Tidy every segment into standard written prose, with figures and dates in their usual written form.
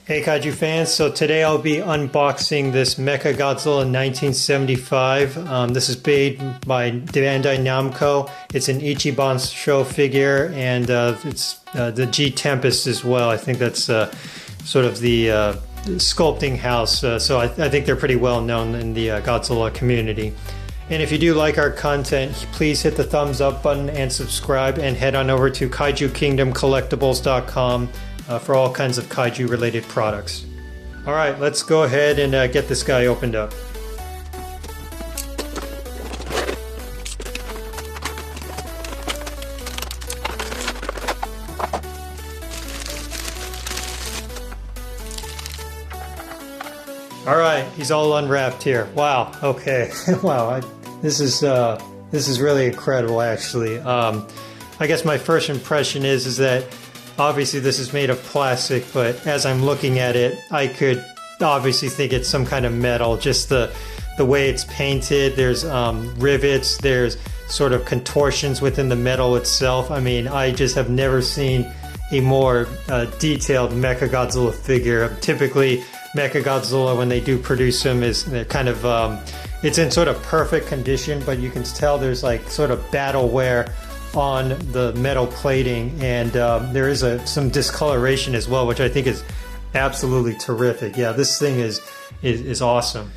Hey Kaiju fans, so today I'll be unboxing this Mechagodzilla 1975. This is made by Bandai Namco. It's an Ichibansho figure, and it's the G Tempest as well. I think that's sort of the sculpting house, so I think they're pretty well known in the Godzilla community. And if you do like our content, please hit the thumbs up button and subscribe, and head on over to kaijukingdomcollectibles.com for all kinds of kaiju related products. Alright, let's go ahead and get this guy opened up. Alright, he's all unwrapped here. Wow, okay. Wow, this is really incredible actually. I guess my first impression is that obviously this is made of plastic, but as I'm looking at it, I could obviously think it's some kind of metal. Just the way it's painted, there's rivets, there's sort of contortions within the metal itself. I mean, I just have never seen a more detailed Mechagodzilla figure. Typically, Mechagodzilla, when they do produce them, they're kind of, it's in sort of perfect condition, but you can tell there's like sort of battle wear on the metal plating, and there is some discoloration as well, which I think is absolutely terrific. Yeah, this thing is awesome.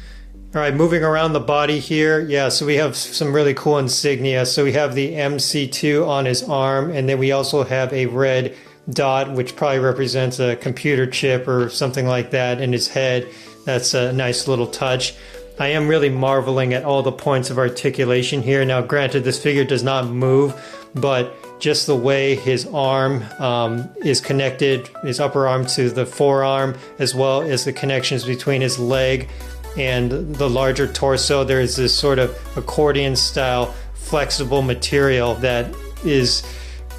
All right, moving around the body here. Yeah, so we have some really cool insignia. So we have the MC2 on his arm, and then we also have a red dot, which probably represents a computer chip or something like that, in his head. That's a nice little touch. I am really marveling at all the points of articulation here. Now, granted, this figure does not move, but just the way his arm is connected, his upper arm to the forearm, as well as the connections between his leg and the larger torso, there is this sort of accordion-style flexible material that is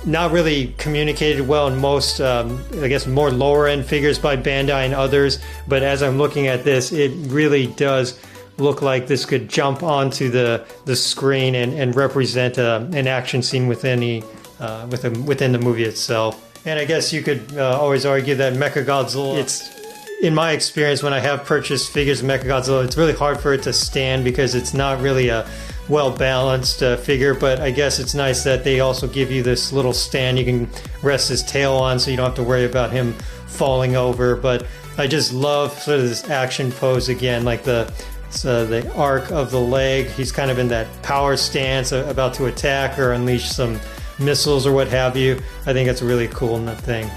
not really communicated well in most, I guess, more lower-end figures by Bandai and others. But as I'm looking at this, it really does look like this could jump onto the screen and represent an action scene within the movie itself. And I guess you could always argue that Mechagodzilla, it's, in my experience, when I have purchased figures of Mechagodzilla, it's really hard for it to stand because it's not really a well-balanced figure. But I guess it's nice that they also give you this little stand you can rest his tail on, so you don't have to worry about him falling over. But I just love sort of this action pose again, like the arc of the leg. He's kind of in that power stance, about to attack or unleash some missiles or what have you. I think that's a really cool thing.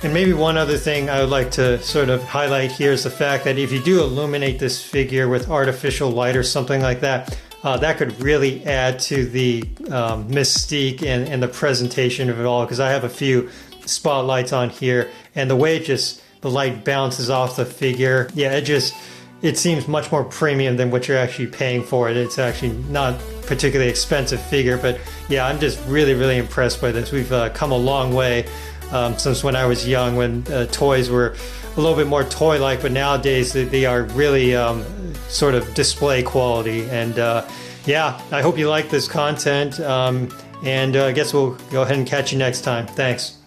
And maybe one other thing I would like to sort of highlight here is the fact that if you do illuminate this figure with artificial light or something like that, that could really add to the mystique and the presentation of it all, because I have a few spotlights on here, and the way the light bounces off the figure, yeah, it seems much more premium than what you're actually paying for it. It's actually not particularly expensive figure, but yeah, I'm just really, really impressed by this. We've come a long way since when I was young, when toys were a little bit more toy-like, but nowadays they are really sort of display quality. And yeah, I hope you like this content, and I guess we'll go ahead and catch you next time. Thanks.